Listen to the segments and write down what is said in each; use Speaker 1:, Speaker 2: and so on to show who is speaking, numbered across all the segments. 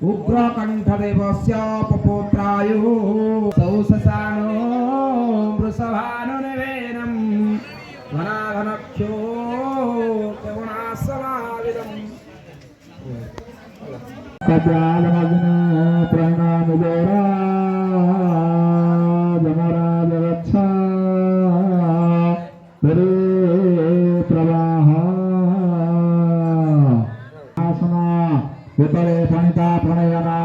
Speaker 1: उग्रकण्ठदेवस्य पपुत्रायुः सौससानो वृषभानुनिवेदनं वनाघनक्षो करुणासमाविदम्
Speaker 2: कपालमग्न प्रणामदोरा जमराजगच्छा परे प्रवाह आसना विपरे फणिता प्रणयना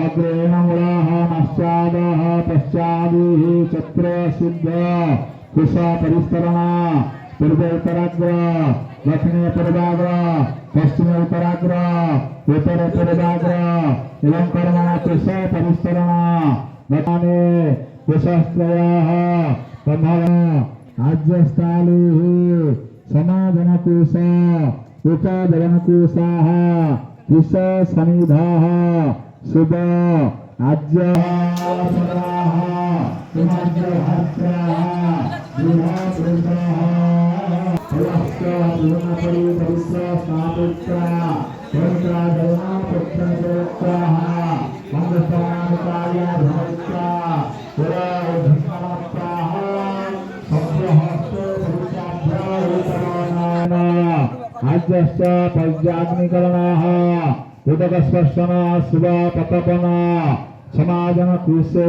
Speaker 2: अग्रेण मूलः नश्चादः पश्चादिः चक्र सिद्ध कुश परिस्तरणा पूर्व उत्तराग्र दक्षिणे पूर्वाग्र पश्चिमे उत्तराग्र उत्तरे पूर्वाग्र एवं कर्मणा कुश परिस्तरणा दक्षिणे कुशस्त्रयः ब्रह्मण आज्यस्थालुः समाजनकुश उपादनकुशाः कुश सनिधाः शुभ आज्यः पज्याग्निकरणाः उदकस्पर्शना शुभ पतपना समाजन कुशे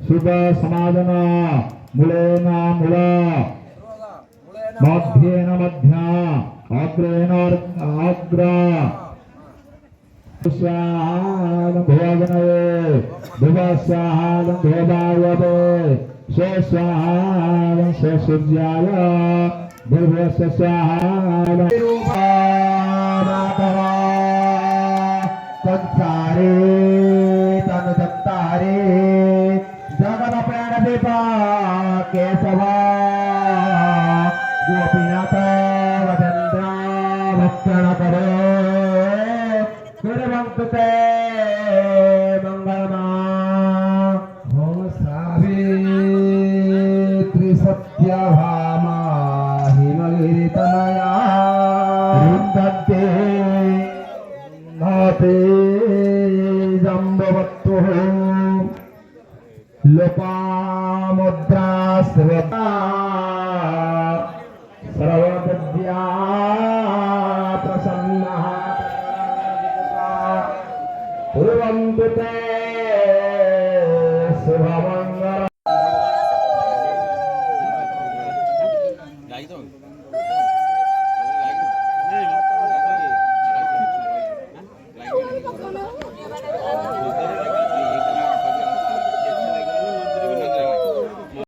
Speaker 2: शुभ समाजन मूलेन मूल मध्येन मध्या अग्रेण अग्र स्वाहानं भोजनये भुवस्वाहानं भोगायवे स्वस्वाहानं स्वसूर्याय भुवस्य स्वाहानं तत्सारे तनुदत्तारे जगत प्राणदीपा केशवा गोपीनाथ वदेन्द्र भक्षण करे कुर्वन्तु ते मंगलमा हो सावित्री सत्यभामा हिमगिरितनया वृन्दन्ते नाते जम्बवत्तुः लोपामुद्रा स्वेता सर्वविद्या प्रसन्नः पूर्वं ते शुभम